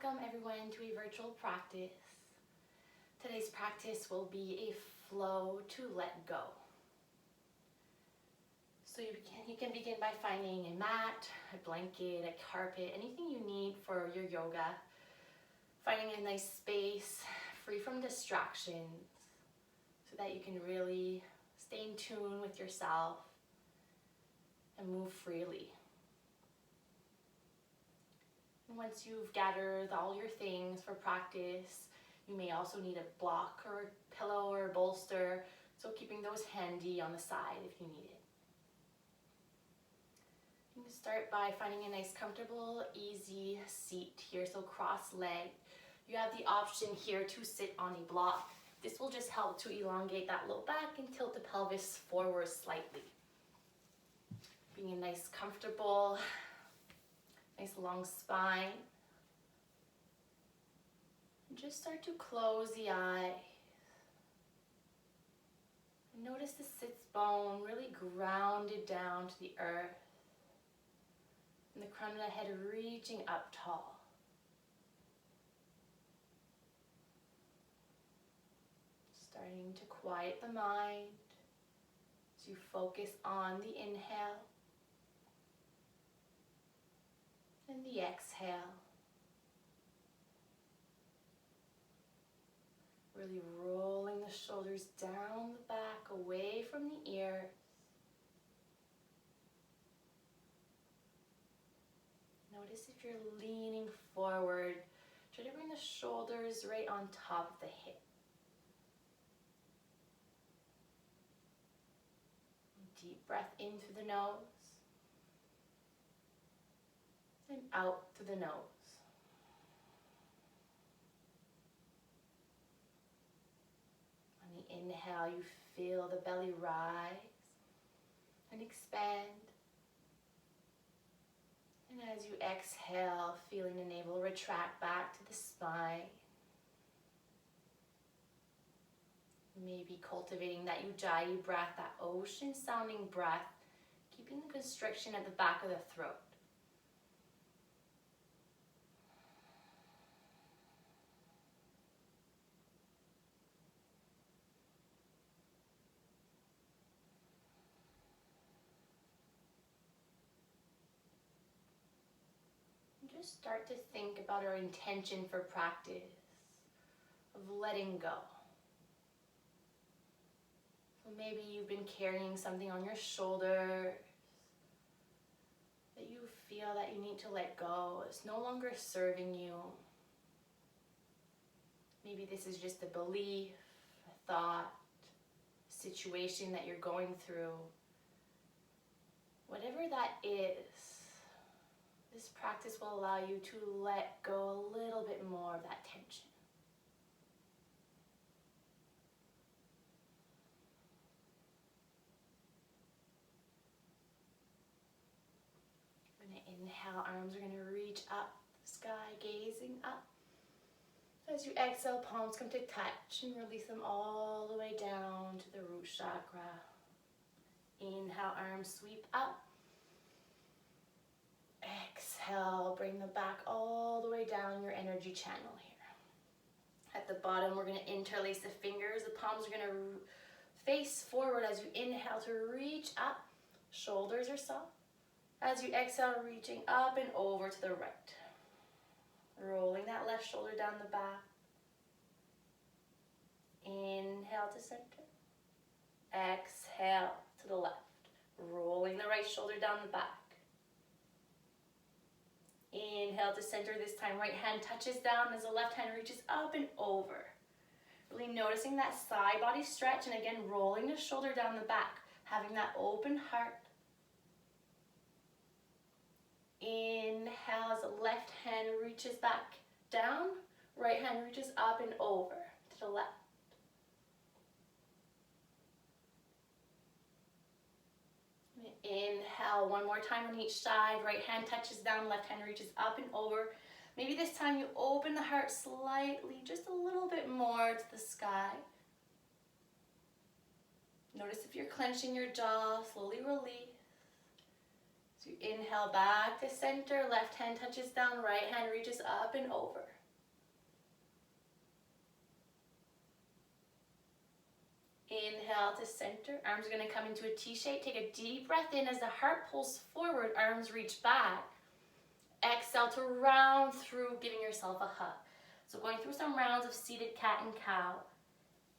Welcome everyone to a virtual practice. Today's practice will be a flow to let go. So you can begin by finding a mat, a blanket, a carpet, anything you need for your yoga. Finding a nice space free from distractions so that you can really stay in tune with yourself and move freely. And once you've gathered all your things for practice, you may also need a block or a pillow or a bolster, so keeping those handy on the side if you need it. You can start by finding a nice comfortable, easy seat here, so cross-legged. You have the option here to sit on a block. This will just help to elongate that low back and tilt the pelvis forward slightly. Being a nice, comfortable, nice long spine. And just start to close the eyes. And notice the sits bone really grounded down to the earth. And the crown of the head reaching up tall. Starting to quiet the mind as you focus on the inhale and the exhale. Really rolling the shoulders down the back, away from the ears. Notice if you're leaning forward, try to bring the shoulders right on top of the hip. Deep breath in through the nose and out through the nose. On the inhale, you feel the belly rise and expand. And as you exhale, feeling the navel retract back to the spine. Maybe cultivating that ujjayi breath, that ocean sounding breath, keeping the constriction at the back of the throat. Just start to think about our intention for practice of letting go. So maybe you've been carrying something on your shoulders that you feel that you need to let go. It's no longer serving you. Maybe this is just a belief, a thought, a situation that you're going through. Whatever that is, this practice will allow you to let go a little bit more of that tension. We're going to inhale, arms are going to reach up the sky, gazing up. As you exhale, palms come to touch and release them all the way down to the root chakra. Inhale, arms sweep up. Exhale, bring them back all the way down your energy channel here. At the bottom, we're going to interlace the fingers. The palms are going to face forward as you inhale to reach up. Shoulders are soft. As you exhale, reaching up and over to the right. Rolling that left shoulder down the back. Inhale to center. Exhale to the left. Rolling the right shoulder down the back. Inhale to center this time. Right hand touches down as the left hand reaches up and over. Really noticing that side body stretch, and again rolling the shoulder down the back. Having that open heart. Inhale as the left hand reaches back down. Right hand reaches up and over to the left. Inhale, one more time on each side. Right hand touches down, left hand reaches up and over. Maybe this time you open the heart slightly, just a little bit more to the sky. Notice if you're clenching your jaw, slowly release. So you inhale back to center, left hand touches down, right hand reaches up and over. Inhale to center. Arms are going to come into a T shape. Take a deep breath in as the heart pulls forward. Arms reach back. Exhale to round through, giving yourself a hug. So going through some rounds of seated cat and cow.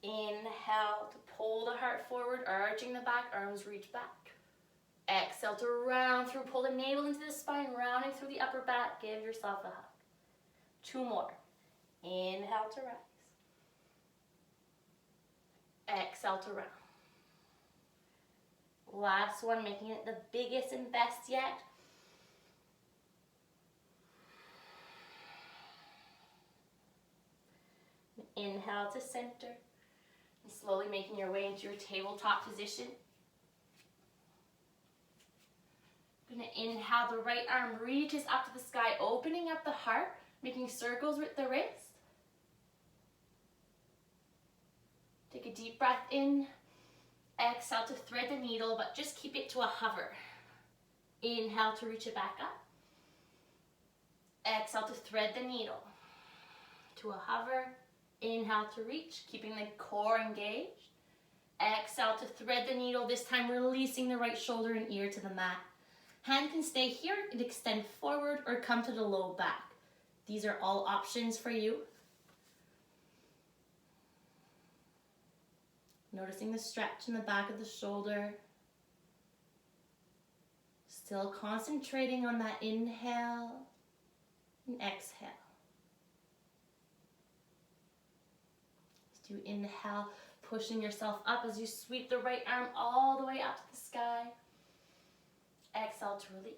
Inhale to pull the heart forward, arching the back, arms reach back. Exhale to round through, pull the navel into the spine, rounding through the upper back, give yourself a hug. 2 more. Inhale to rise. Exhale to round. Last one, making it the biggest and best yet. Inhale to center. And slowly making your way into your tabletop position. Going to inhale, the right arm reaches up to the sky, opening up the heart, making circles with the wrist. Take a deep breath in. Exhale to thread the needle, but just keep it to a hover. Inhale to reach it back up. Exhale to thread the needle. To a hover. Inhale to reach, keeping the core engaged. Exhale to thread the needle, this time releasing the right shoulder and ear to the mat. Hand can stay here and extend forward or come to the low back. These are all options for you. Noticing the stretch in the back of the shoulder. Still concentrating on that inhale and exhale. As you inhale, pushing yourself up as you sweep the right arm all the way up to the sky. Exhale to release.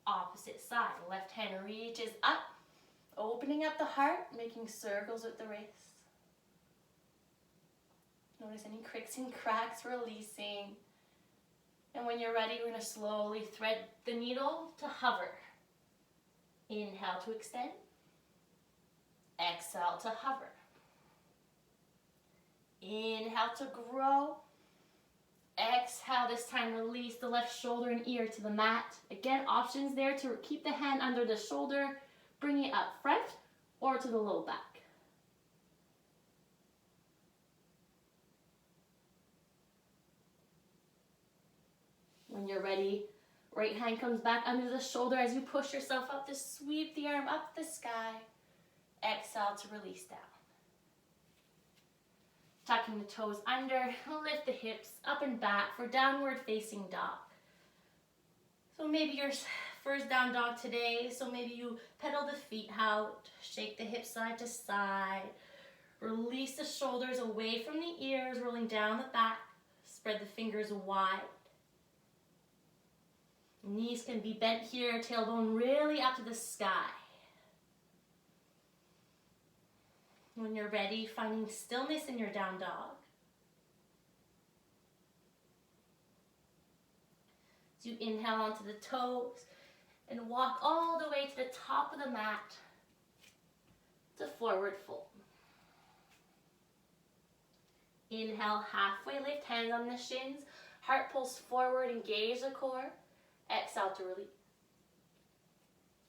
Opposite side, left hand reaches up, opening up the heart, making circles with the wrist. Notice any cricks and cracks, releasing. And when you're ready, we're going to slowly thread the needle to hover. Inhale to extend. Exhale to hover. Inhale to grow. Exhale, this time release the left shoulder and ear to the mat. Again, options there to keep the hand under the shoulder, bring it up front or to the low back. When you're ready, right hand comes back under the shoulder as you push yourself up to sweep the arm up the sky. Exhale to release down. Tucking the toes under, lift the hips up and back for downward facing dog. So maybe your first down dog today, so maybe you pedal the feet out, shake the hips side to side, release the shoulders away from the ears, rolling down the back, spread the fingers wide. Knees can be bent here, tailbone really up to the sky. When you're ready, finding stillness in your down dog. As you inhale onto the toes and walk all the way to the top of the mat to forward fold. Inhale, halfway lift, hands on the shins, heart pulls forward, engage the core. Exhale to release.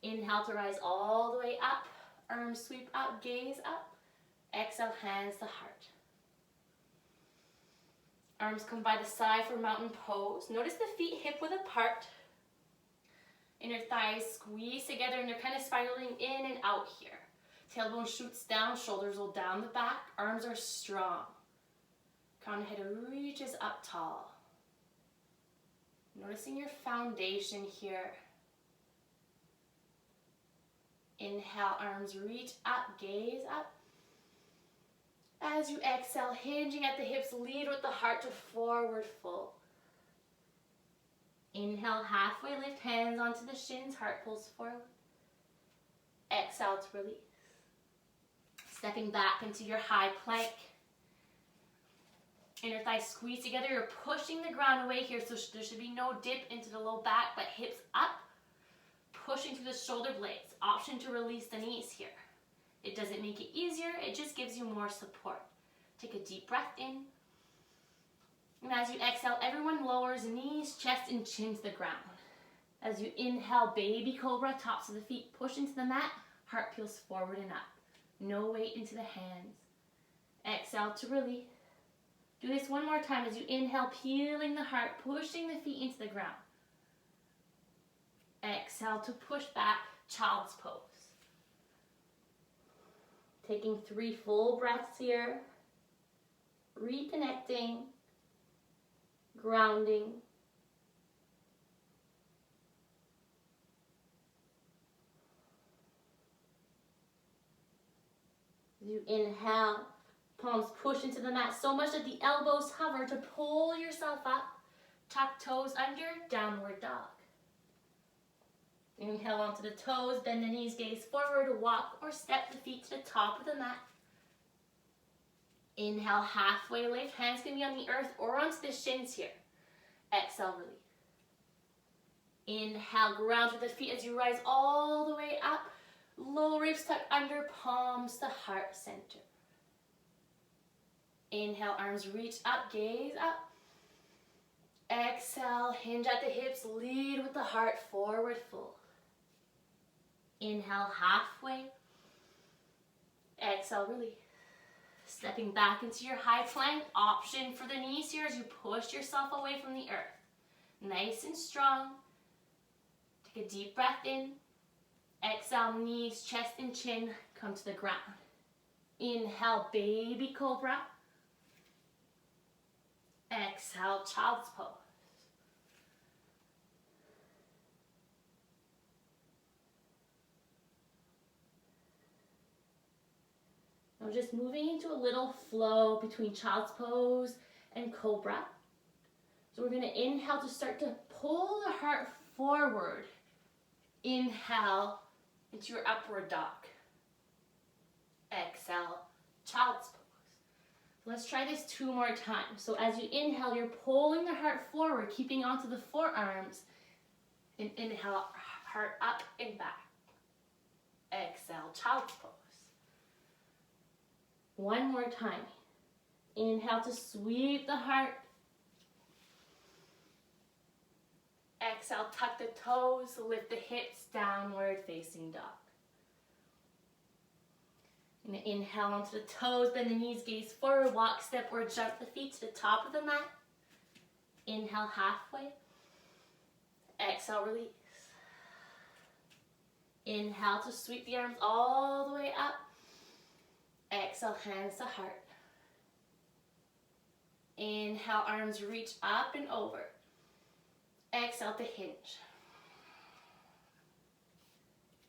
Inhale to rise all the way up, arms sweep up, gaze up. Exhale, hands to heart. Arms come by the side for mountain pose. Notice the feet hip width apart. Inner thighs squeeze together and you're kind of spiraling in and out here. Tailbone shoots down, shoulders roll down the back, arms are strong. Crown of head reaches up tall. Noticing your foundation here. Inhale, arms reach up, gaze up. As you exhale, hinging at the hips, lead with the heart to forward fold. Inhale, halfway lift, hands onto the shins, heart pulls forward. Exhale to release. Stepping back into your high plank. Inner thighs squeeze together, you're pushing the ground away here, so there should be no dip into the low back, but hips up, pushing through the shoulder blades. Option to release the knees here. It doesn't make it easier, it just gives you more support. Take a deep breath in. And as you exhale, everyone lowers knees, chest, and chin to the ground. As you inhale, baby cobra, tops of the feet push into the mat, heart peels forward and up. No weight into the hands. Exhale to release. Do this one more time as you inhale, peeling the heart, pushing the feet into the ground. Exhale to push back, child's pose. Taking 3 full breaths here. Reconnecting, grounding. As you inhale, palms push into the mat so much that the elbows hover to pull yourself up. Tuck toes under, downward dog. Inhale onto the toes, bend the knees, gaze forward, walk or step the feet to the top of the mat. Inhale, halfway lift, hands can be on the earth or onto the shins here. Exhale, release. Inhale, ground through the feet as you rise all the way up. Low ribs tuck under, palms to heart center. Inhale, arms reach up, gaze up. Exhale, hinge at the hips, lead with the heart, forward fold. Inhale, halfway. Exhale, release. Stepping back into your high plank, option for the knees here as you push yourself away from the earth. Nice and strong. Take a deep breath in. Exhale, knees, chest and chin come to the ground. Inhale, baby cobra. Exhale, child's pose. Now just moving into a little flow between child's pose and cobra. So we're going to inhale to start to pull the heart forward. Inhale into your upward dog. Exhale, child's pose. Let's try this 2 more times. So as you inhale, you're pulling the heart forward, keeping onto the forearms. And inhale, heart up and back. Exhale, child's pose. 1 more time. Inhale to sweep the heart. Exhale, tuck the toes, lift the hips, downward facing dog. And inhale onto the toes, bend the knees, gaze forward, walk, step, or jump the feet to the top of the mat. Inhale, halfway. Exhale, release. Inhale to sweep the arms all the way up. Exhale, hands to heart. Inhale, arms reach up and over. Exhale to hinge.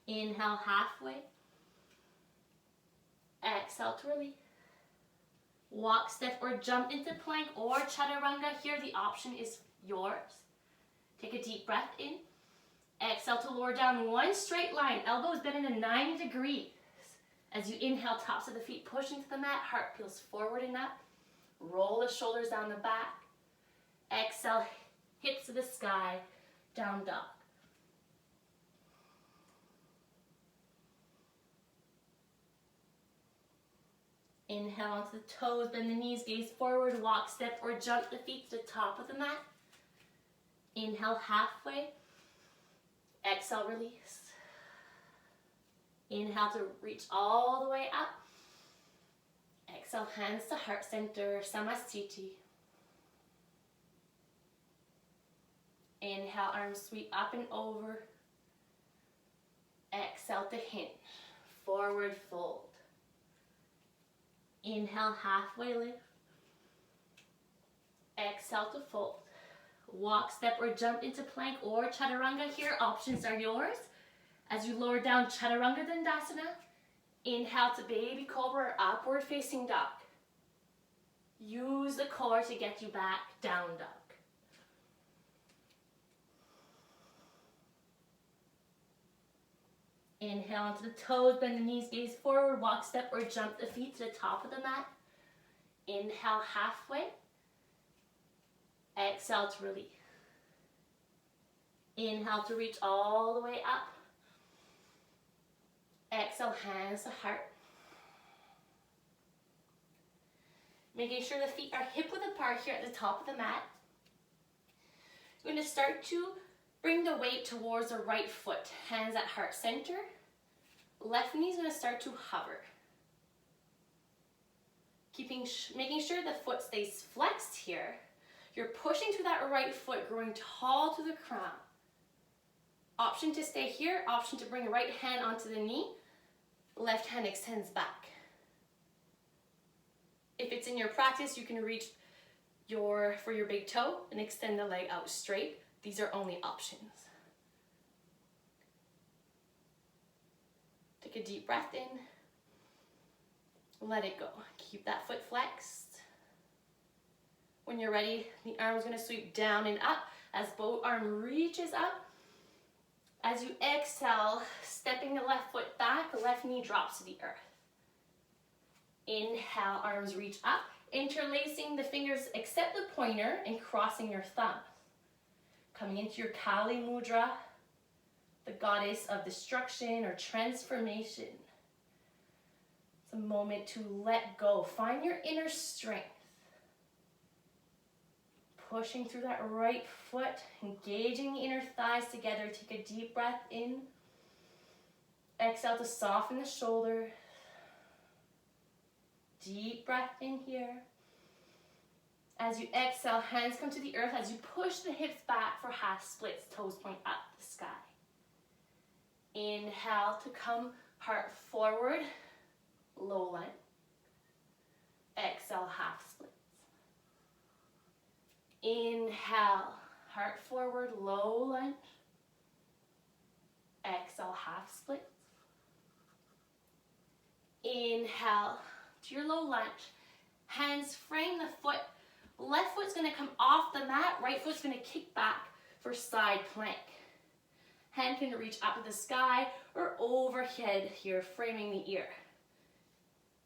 Inhale, halfway. Exhale to release. Walk, step, or jump into plank or chaturanga. Here the option is yours. Take a deep breath in. Exhale to lower down 1 straight line. Elbows bend into 90 degrees. As you inhale, tops of the feet push into the mat. Heart peels forward and up. Roll the shoulders down the back. Exhale, hips to the sky. Down dog. Inhale onto the toes, bend the knees, gaze forward, walk, step, or jump the feet to the top of the mat. Inhale, halfway. Exhale, release. Inhale to reach all the way up. Exhale, hands to heart center, Namaste. Inhale, arms sweep up and over. Exhale to hinge, forward fold. Inhale, halfway lift. Exhale to fold. Walk, step, or jump into plank or chaturanga. Here, options are yours. As you lower down, chaturanga dandasana. Inhale to baby cobra or upward facing dog. Use the core to get you back, down dog. Inhale onto the toes, bend the knees, gaze forward, walk, step, or jump the feet to the top of the mat. Inhale, halfway. Exhale to release. Inhale to reach all the way up. Exhale, hands to heart. Making sure the feet are hip width apart here at the top of the mat. You're going to start to bring the weight towards the right foot. Hands at heart center. Left knee is going to start to hover. making sure the foot stays flexed here. You're pushing through that right foot, growing tall to the crown. Option to stay here, option to bring right hand onto the knee, left hand extends back. If it's in your practice, you can reach for your big toe and extend the leg out straight. These are only options. Take a deep breath in. Let it go. Keep that foot flexed. When you're ready, the arm's going to sweep down and up as both arm reaches up. As you exhale, stepping the left foot back, the left knee drops to the earth. Inhale, arms reach up, interlacing the fingers except the pointer and crossing your thumbs. Coming into your Kali Mudra, the goddess of destruction or transformation. It's a moment to let go. Find your inner strength. Pushing through that right foot, engaging the inner thighs together. Take a deep breath in. Exhale to soften the shoulder. Deep breath in here. As you exhale, hands come to the earth as you push the hips back for half splits, toes point up the sky. Inhale to come heart forward, low lunge. Exhale, half splits. Inhale, heart forward, low lunge. Exhale, half splits. Inhale to your low lunge. Hands frame the foot. Left foot's going to come off the mat. Right foot's going to kick back for side plank. Hand can reach up to the sky or overhead here, framing the ear.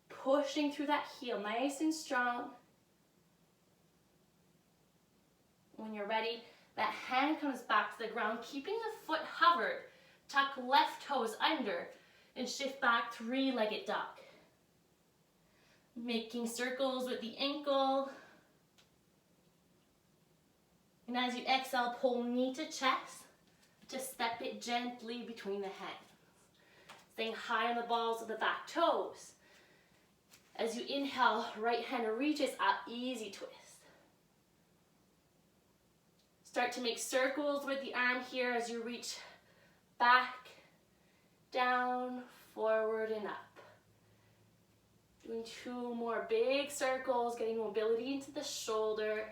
Pushing through that heel, nice and strong. When you're ready, that hand comes back to the ground, keeping the foot hovered. Tuck left toes under and shift back, three-legged dog. Making circles with the ankle. And as you exhale, pull knee to chest. Just step it gently between the hands. Staying high on the balls of the back toes. As you inhale, right hand reaches up, easy twist. Start to make circles with the arm here as you reach back, down, forward, and up. Doing two more big circles, getting mobility into the shoulder.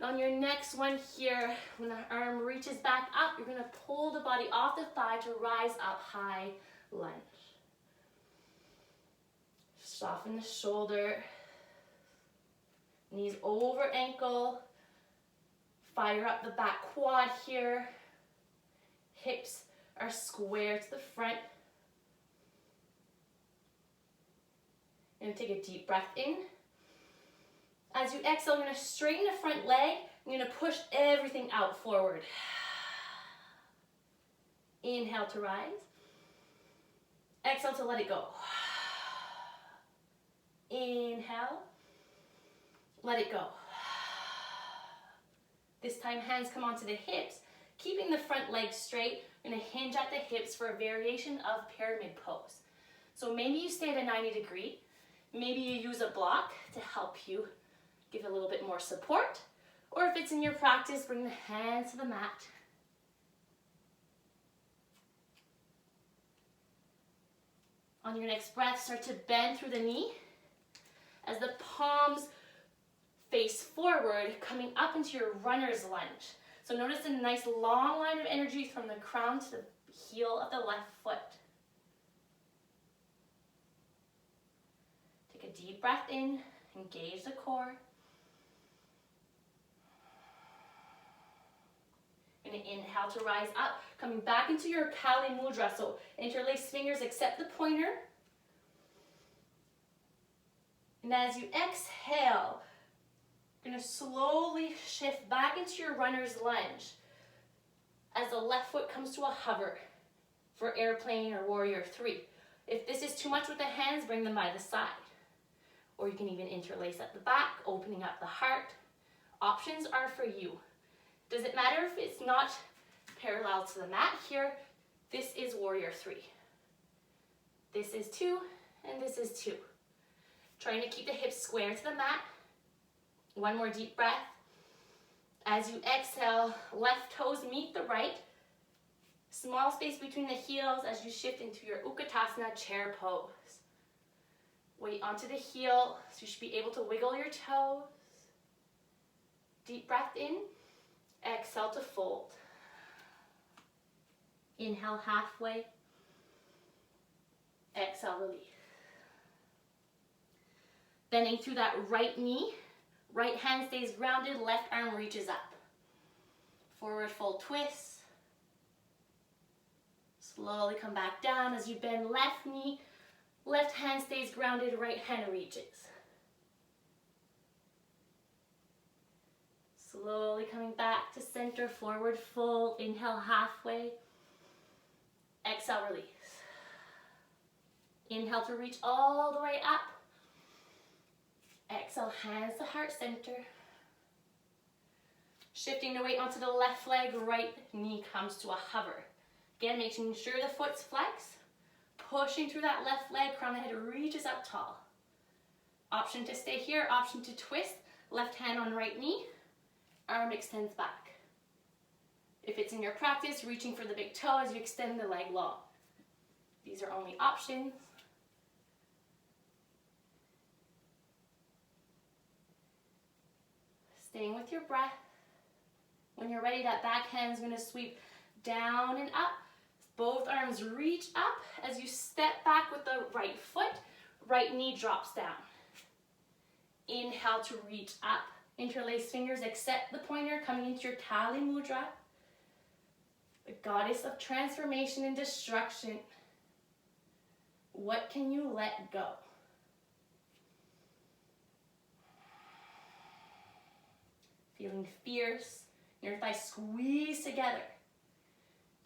On your next one here, when the arm reaches back up, you're going to pull the body off the thigh to rise up, high lunge. Soften the shoulder. Knees over ankle. Fire up the back quad here. Hips are square to the front. And take a deep breath in. As you exhale, I'm going to straighten the front leg. I'm going to push everything out forward. Inhale to rise. Exhale to let it go. Inhale. Let it go. This time, hands come onto the hips. Keeping the front leg straight, I'm going to hinge at the hips for a variation of pyramid pose. So maybe you stay at a 90 degree. Maybe you use a block to help you give a little bit more support. Or if it's in your practice, bring the hands to the mat. On your next breath, start to bend through the knee as the palms face forward, coming up into your runner's lunge. So notice a nice long line of energy from the crown to the heel of the left foot. Take a deep breath in, engage the core. And inhale to rise up, coming back into your Kali Mudra. So interlace fingers, except the pointer. And as you exhale, you're going to slowly shift back into your runner's lunge as the left foot comes to a hover for airplane or warrior 3. If this is too much with the hands, bring them by the side. Or you can even interlace at the back, opening up the heart. Options are for you. Does it matter if it's not parallel to the mat here? This is warrior 3. This is 2, and this is 2. Trying to keep the hips square to the mat. One more deep breath. As you exhale, left toes meet the right. Small space between the heels as you shift into your Utkatasana chair pose. Weight onto the heel, so you should be able to wiggle your toes. Deep breath in. Exhale to fold. Inhale halfway. Exhale, release. Bending through that right knee. Right hand stays grounded, left arm reaches up. Forward fold twist. Slowly come back down as you bend left knee. Left hand stays grounded, right hand reaches. Slowly coming back to center, forward fold. Inhale halfway. Exhale, release. Inhale to reach all the way up. Exhale, hands to heart center. Shifting the weight onto the left leg, right knee comes to a hover. Again, making sure the foot's flexed. Pushing through that left leg, crown of the head reaches up tall. Option to stay here, option to twist. Left hand on right knee, arm extends back. If it's in your practice, reaching for the big toe as you extend the leg long. These are only options. Staying with your breath. When you're ready, that back hand is going to sweep down and up. Both arms reach up as you step back with the right foot. Right knee drops down. Inhale to reach up. Interlace fingers, accept the pointer, coming into your Kali Mudra. The goddess of transformation and destruction. What can you let go? Feeling fierce, your thighs squeeze together.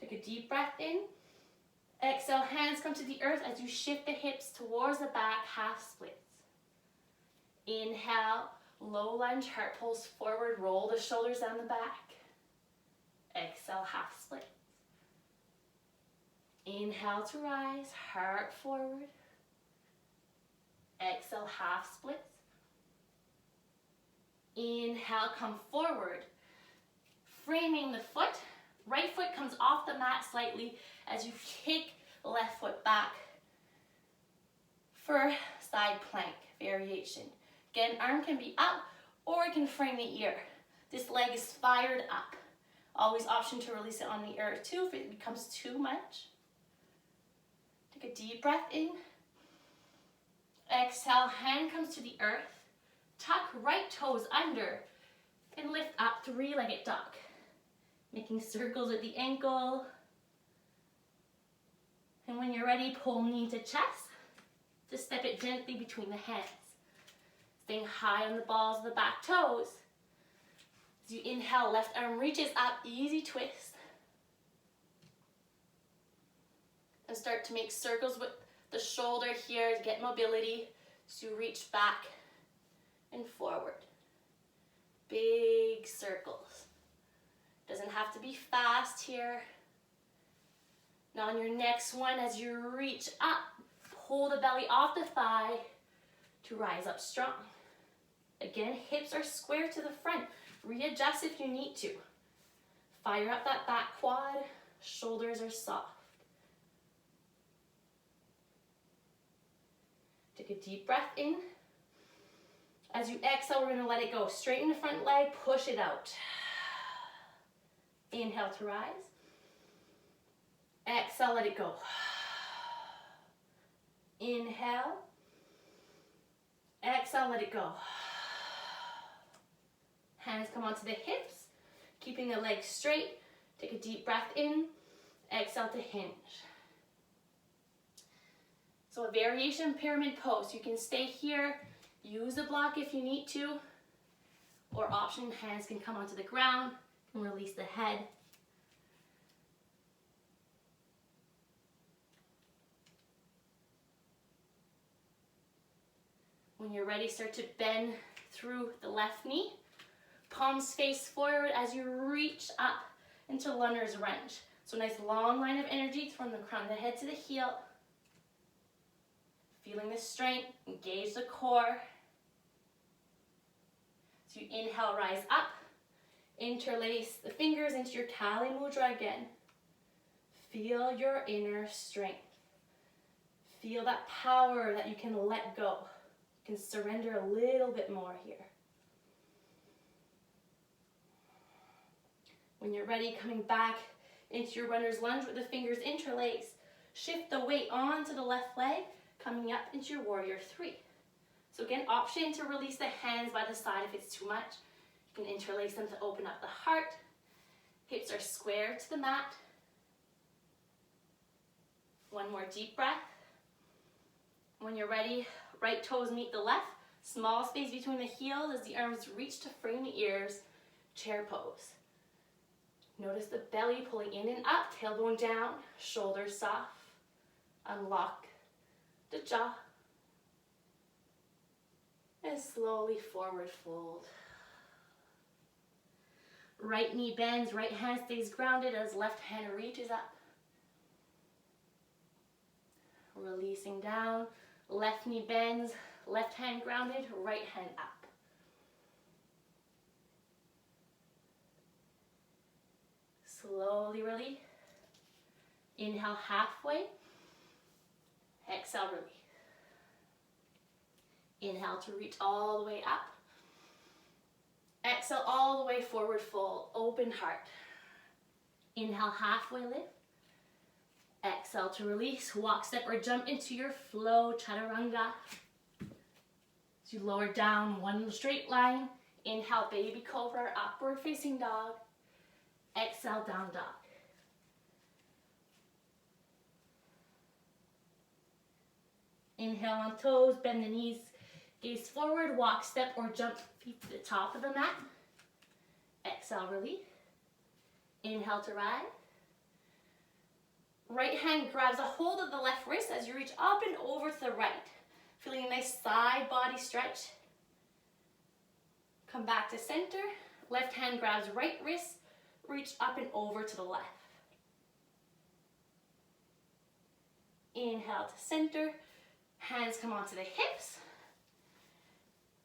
Take a deep breath in. Exhale, hands come to the earth as you shift the hips towards the back, half splits. Inhale, low lunge, heart pulls forward, roll the shoulders down the back. Exhale, half splits. Inhale to rise, heart forward. Exhale, half splits. Inhale, come forward. Framing the foot. Right foot comes off the mat slightly as you kick the left foot back for side plank variation. Again, arm can be up or it can frame the ear. This leg is fired up. Always option to release it on the ear too if it becomes too much. Take a deep breath in. Exhale, hand comes to the earth. Tuck right toes under and lift up, three-legged dog. Making circles at the ankle. And when you're ready, pull knee to chest. Just step it gently between the hands. Staying high on the balls of the back toes. As you inhale, left arm reaches up, easy twist. And start to make circles with the shoulder here to get mobility. So you reach back and forward. Big circles. Doesn't have to be fast here. Now on your next one, as you reach up, pull the belly off the thigh to rise up strong. Again, hips are square to the front. Readjust if you need to. Fire up that back quad. Shoulders are soft. Take a deep breath in. As you exhale, we're going to let it go. Straighten the front leg, push it out. Inhale to rise. Exhale, let it go. Inhale. Exhale, let it go. Hands come onto the hips, keeping the legs straight. Take a deep breath in. Exhale to hinge. So a variation pyramid pose. You can stay here, use a block if you need to, or option, hands can come onto the ground and release the head. When you're ready, start to bend through the left knee. Palms face forward as you reach up into runner's lunge. So nice long line of energy from the crown of the head to the heel. Feeling the strength, engage the core. So you inhale, rise up. Interlace the fingers into your Kali Mudra again. Feel your inner strength. Feel that power that you can let go. You can surrender a little bit more here. When you're ready, coming back into your runner's lunge with the fingers interlaced. Shift the weight onto the left leg, coming up into your warrior three. So again, option to release the hands by the side if it's too much. You can interlace them to open up the heart. Hips are square to the mat. One more deep breath. When you're ready, right toes meet the left. Small space between the heels as the arms reach to frame the ears. Chair pose. Notice the belly pulling in and up, tailbone down, shoulders soft. Unlock the jaw. And slowly forward fold. Right knee bends, right hand stays grounded as left hand reaches up. Releasing down, left knee bends, left hand grounded, right hand up. Slowly release. Inhale halfway. Exhale, release. Inhale to reach all the way up. Exhale all the way forward fold, open heart. Inhale, halfway lift. Exhale to release, walk, step, or jump into your flow, chaturanga. As you lower down one straight line, inhale, baby cobra, upward facing dog. Exhale, down dog. Inhale on toes, bend the knees, gaze forward, walk, step, or jump feet to the top of the mat. Exhale, release. Inhale to rise. Right hand grabs a hold of the left wrist as you reach up and over to the right. Feeling a nice side body stretch. Come back to center. Left hand grabs right wrist. Reach up and over to the left. Inhale to center. Hands come onto the hips.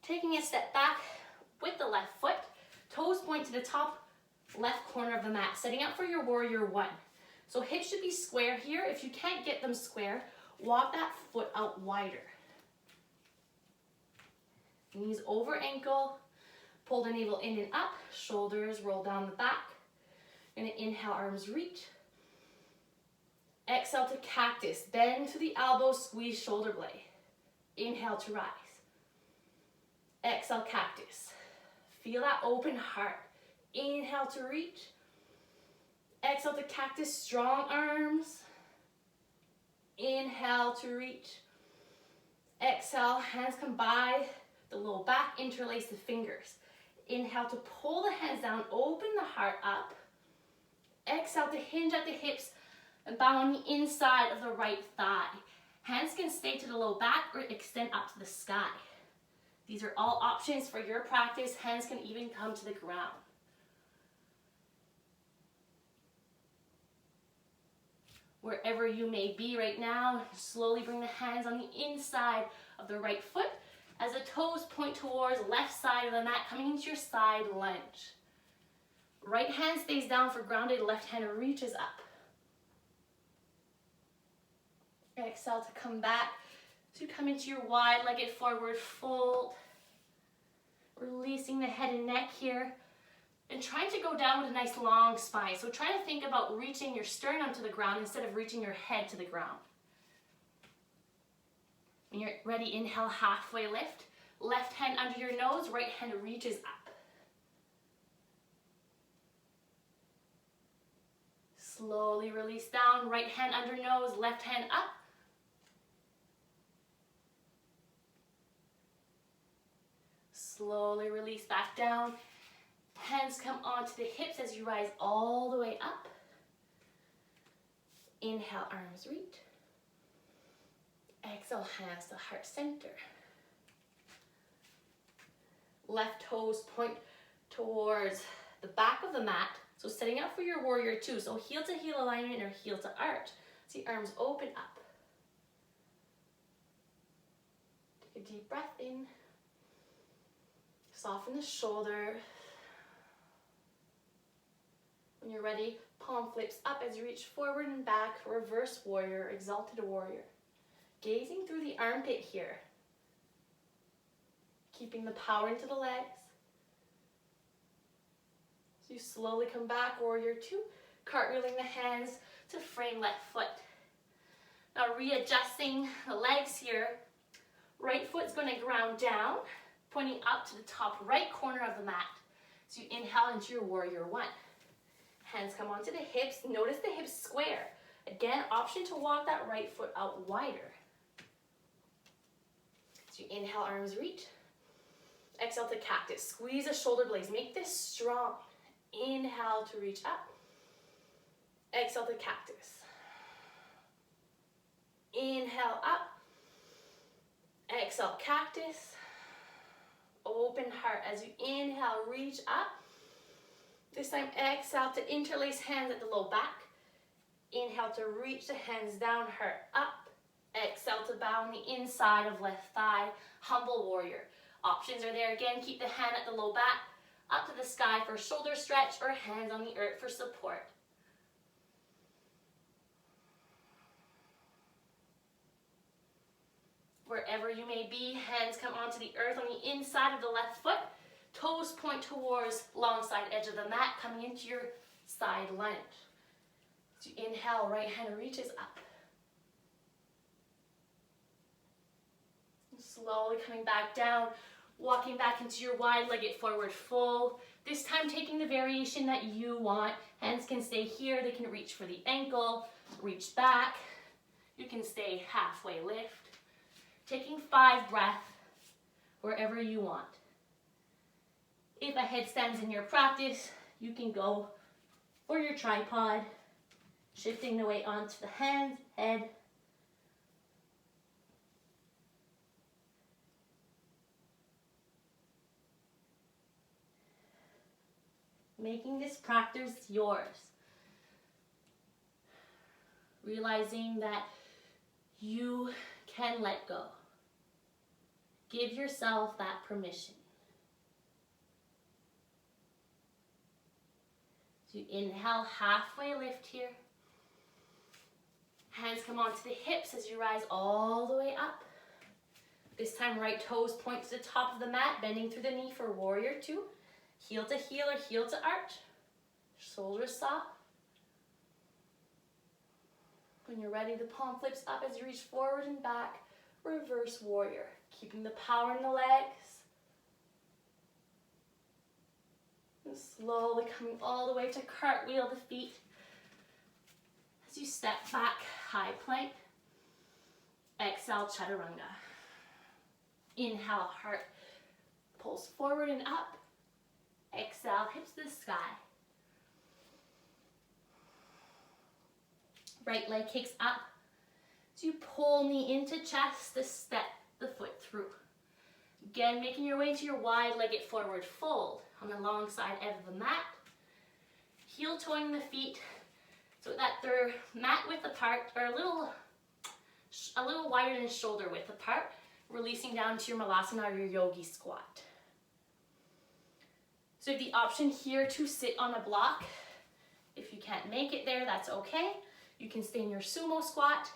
Taking a step back with the left foot. Toes point to the top left corner of the mat. Setting up for your warrior one. So hips should be square here. If you can't get them square, walk that foot out wider. Knees over ankle. Pull the navel in and up. Shoulders roll down the back. Gonna inhale, arms reach. Exhale to cactus. Bend to the elbow, squeeze shoulder blade. Inhale to rise. Exhale, cactus. Feel that open heart. Inhale to reach. Exhale to cactus, strong arms. Inhale to reach. Exhale, hands come by the low back, interlace the fingers. Inhale to pull the hands down, open the heart up. Exhale to hinge at the hips and bow on the inside of the right thigh. Hands can stay to the low back or extend up to the sky. These are all options for your practice. Hands can even come to the ground. Wherever you may be right now, slowly bring the hands on the inside of the right foot as the toes point towards left side of the mat, coming into your side lunge. Right hand stays down for grounded, left hand reaches up. Exhale to come back, to come into your wide-legged forward fold. Releasing the head and neck here. And trying to go down with a nice long spine. So try to think about reaching your sternum to the ground instead of reaching your head to the ground. When you're ready, inhale, halfway lift. Left hand under your nose, right hand reaches up. Slowly release down, right hand under nose, left hand up. Slowly release back down. Hands come onto the hips as you rise all the way up. Inhale, arms reach. Exhale, hands to heart center. Left toes point towards the back of the mat. So setting up for your warrior two. So heel to heel alignment or heel to arch. See arms open up. Take a deep breath in. Soften the shoulder. When you're ready, palm flips up as you reach forward and back, reverse warrior, exalted warrior. Gazing through the armpit here. Keeping the power into the legs. So you slowly come back, warrior two, cartwheeling the hands to frame left foot. Now readjusting the legs here. Right foot's going to ground down, pointing up to the top right corner of the mat. So you inhale into your warrior one. Hands come onto the hips. Notice the hips square. Again, option to walk that right foot out wider. So you inhale, arms reach. Exhale to cactus. Squeeze the shoulder blades. Make this strong. Inhale to reach up. Exhale to cactus. Inhale up. Exhale, cactus. Open heart as you inhale, reach up. This time, exhale to interlace hands at the low back. Inhale to reach the hands down, heart up. Exhale to bow on the inside of left thigh, humble warrior. Options are there again. Keep the hand at the low back, up to the sky for shoulder stretch, or hands on the earth for support. Wherever you may be, hands come onto the earth on the inside of the left foot. Toes point towards long side edge of the mat, coming into your side lunge. So you inhale, right hand reaches up. And slowly coming back down, walking back into your wide-legged forward fold. This time taking the variation that you want. Hands can stay here, they can reach for the ankle, reach back. You can stay halfway lift. Taking 5 breaths wherever you want. If a headstand's in your practice, you can go for your tripod, shifting the weight onto the hands, head. Making this practice yours. Realizing that you can let go. Give yourself that permission. So you inhale, halfway lift here. Hands come onto the hips as you rise all the way up. This time, right toes point to the top of the mat, bending through the knee for warrior two. Heel to heel or heel to arch. Shoulders soft. When you're ready, the palm flips up as you reach forward and back. Reverse warrior. Keeping the power in the legs. And slowly coming all the way to cartwheel the feet. As you step back, high plank. Exhale, chaturanga. Inhale, heart pulls forward and up. Exhale, hips to the sky. Right leg kicks up. So you pull knee into chest to step the foot through. Again, making your way to your wide-legged forward fold on the long side edge of the mat. Heel toeing the feet so that they're mat width apart, or a little wider than shoulder width apart, releasing down to your malasana or your yogi squat. So you have the option here to sit on a block. If you can't make it there, that's okay. You can stay in your sumo squat,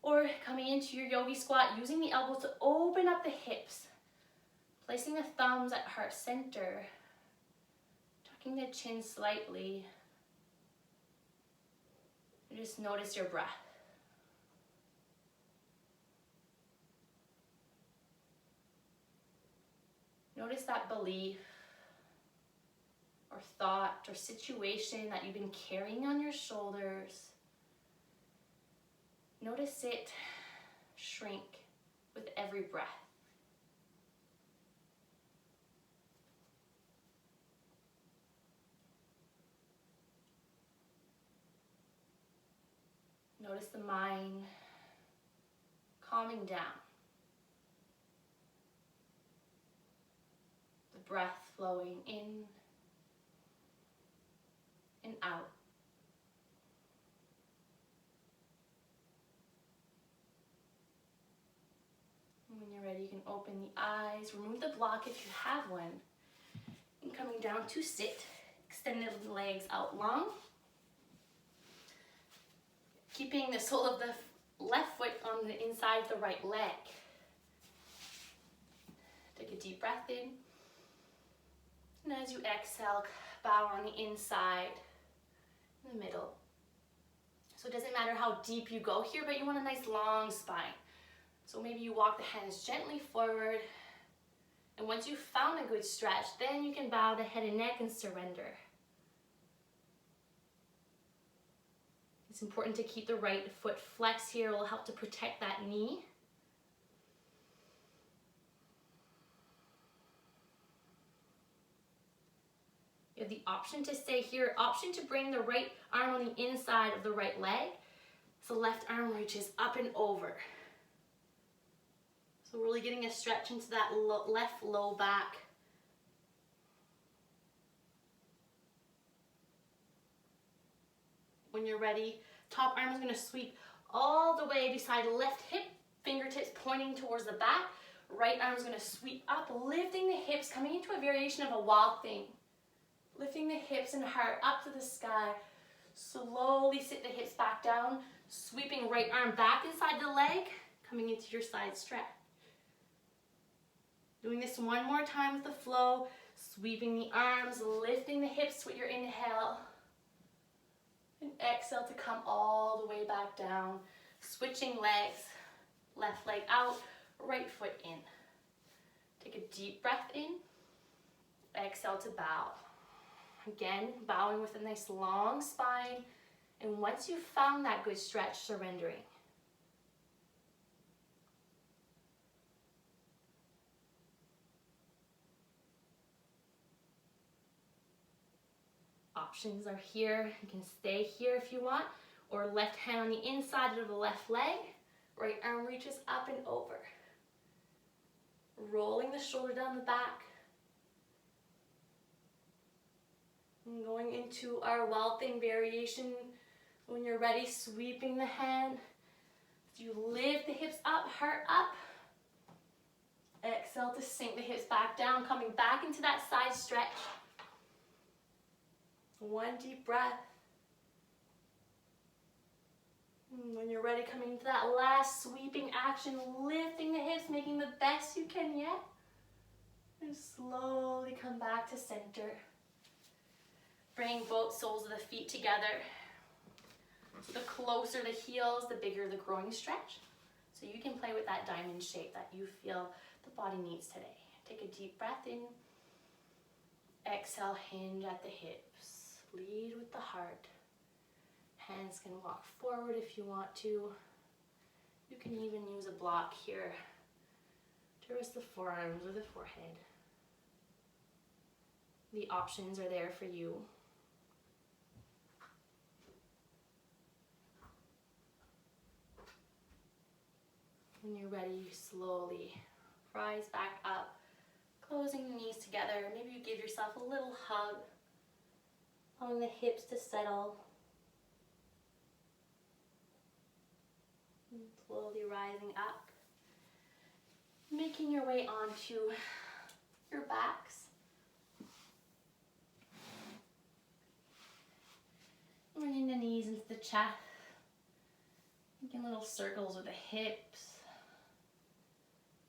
or coming into your yogi squat, using the elbows to open up the hips, placing the thumbs at heart center, tucking the chin slightly, and just notice your breath. Notice that belief or thought or situation that you've been carrying on your shoulders. Notice it shrink with every breath. Notice the mind calming down. The breath flowing in and out. And when you're ready, can open the eyes, remove the block if you have one. And coming down to sit, extend the legs out long. Keeping the sole of the left foot on the inside of the right leg. Take a deep breath in. And as you exhale, bow on the inside, in the middle. So it doesn't matter how deep you go here, but you want a nice long spine. So maybe you walk the hands gently forward. And once you've found a good stretch, then you can bow the head and neck and surrender. It's important to keep the right foot flexed here. It will help to protect that knee. You have the option to stay here, option to bring the right arm on the inside of the right leg. So the left arm reaches up and over. So really getting a stretch into that left low back. When you're ready, top arm is going to sweep all the way beside left hip, fingertips pointing towards the back. Right arm is going to sweep up, lifting the hips, coming into a variation of a wild thing. Lifting the hips and heart up to the sky. Slowly sit the hips back down, sweeping right arm back inside the leg, coming into your side stretch. Doing this one more time with the flow, sweeping the arms, lifting the hips with your inhale. And exhale to come all the way back down. Switching legs, left leg out, right foot in. Take a deep breath in. Exhale to bow. Again, bowing with a nice long spine. And once you've found that good stretch, surrendering. Options are here. You can stay here if you want, or left hand on the inside of the left leg. Right arm reaches up and over. Rolling the shoulder down the back. And going into our wild thing variation. When you're ready, sweeping the hand. You lift the hips up, heart up. Exhale to sink the hips back down, coming back into that side stretch. One deep breath. And when you're ready, coming into that last sweeping action, lifting the hips, making the best you can yet. And slowly come back to center. Bring both soles of the feet together. So the closer the heels, the bigger the groin stretch. So you can play with that diamond shape that you feel the body needs today. Take a deep breath in. Exhale, hinge at the hips. Lead with the heart. Hands can walk forward if you want to. You can even use a block here to rest the forearms or the forehead. The options are there for you. When you're ready, you slowly rise back up, closing the knees together. Maybe you give yourself a little hug. Allowing the hips to settle. And slowly rising up. Making your way onto your backs. Bringing the knees into the chest. Making little circles with the hips.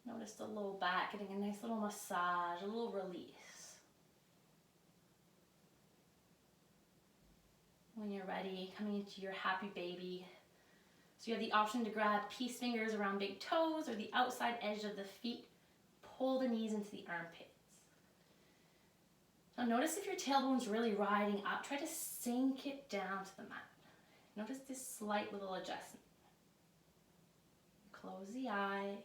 Notice the low back, getting a nice little massage, a little release. When you're ready, coming into your happy baby. So you have the option to grab peace fingers around big toes or the outside edge of the feet. Pull the knees into the armpits. Now notice if your tailbone's really riding up, try to sink it down to the mat. Notice this slight little adjustment. Close the eye.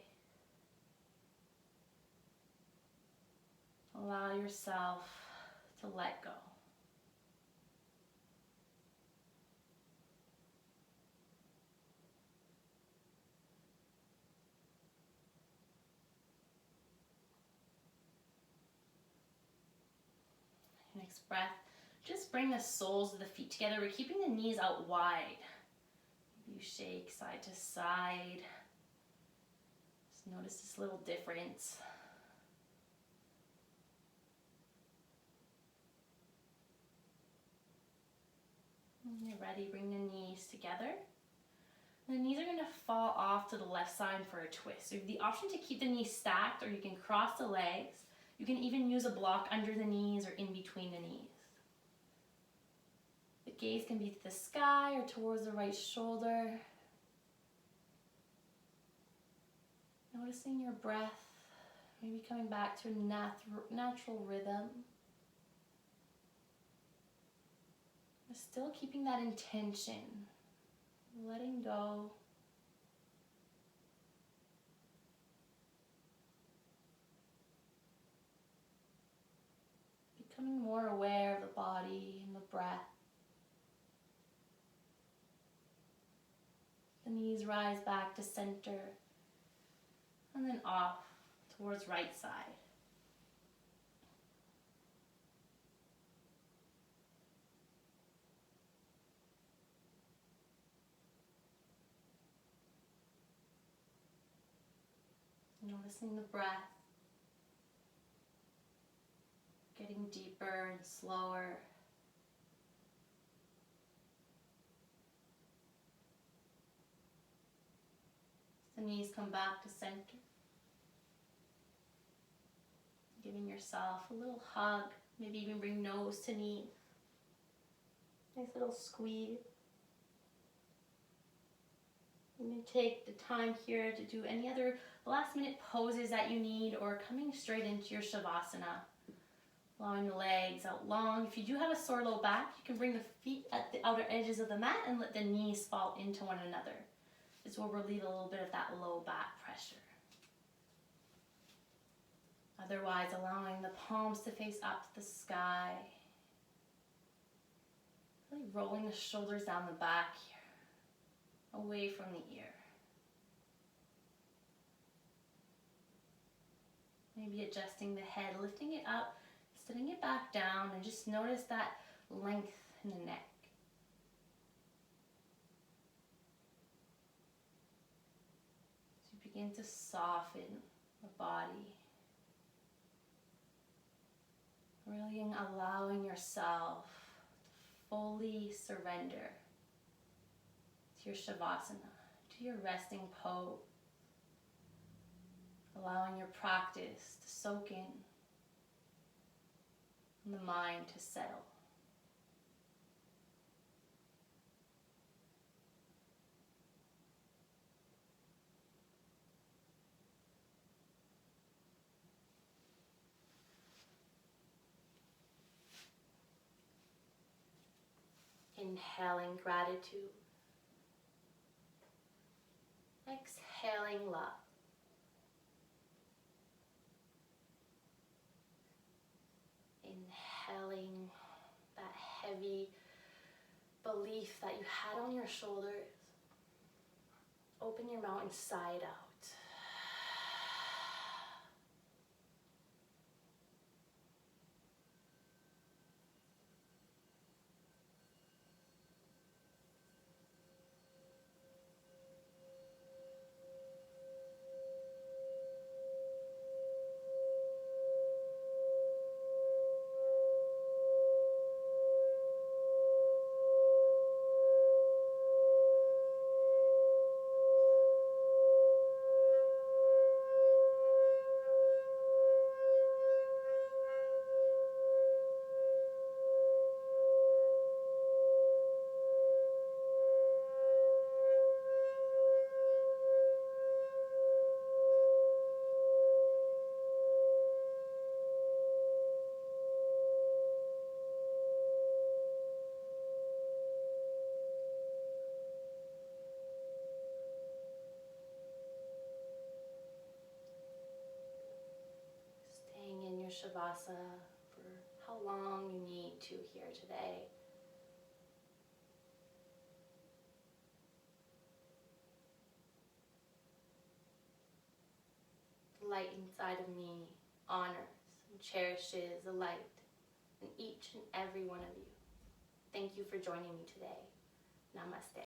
Allow yourself to let go. Next breath, just bring the soles of the feet together. We're keeping the knees out wide. You shake side to side. Notice this little difference. When you're ready, bring the knees together. The knees are going to fall off to the left side for a twist. So you have the option to keep the knees stacked, or you can cross the legs. You can even use a block under the knees or in between the knees. The gaze can be to the sky or towards the right shoulder. Noticing your breath, maybe coming back to a natural rhythm. But still keeping that intention, letting go. Becoming more aware of the body and the breath. The knees rise back to center and then off towards right side. Noticing the breath getting deeper and slower. The knees come back to center. Giving yourself a little hug, maybe even bring nose to knee. Nice little squeeze. You may take the time here to do any other last minute poses that you need, or coming straight into your Savasana. Allowing the legs out long. If you do have a sore low back, you can bring the feet at the outer edges of the mat and let the knees fall into one another. This will relieve a little bit of that low back pressure. Otherwise, allowing the palms to face up to the sky. Really rolling the shoulders down the back here, away from the ear. Maybe adjusting the head, lifting it up, setting it back down, and just notice that length in the neck. As you begin to soften the body. Really allowing yourself to fully surrender to your Savasana, to your resting pose. Allowing your practice to soak in and the mind to settle. Inhaling gratitude. Exhaling love. Inhaling that heavy belief that you had on your shoulders. Open your mouth and sigh it out. Shavasana for how long you need to here today. The light inside of me honors and cherishes the light in each and every one of you. Thank you for joining me today. Namaste.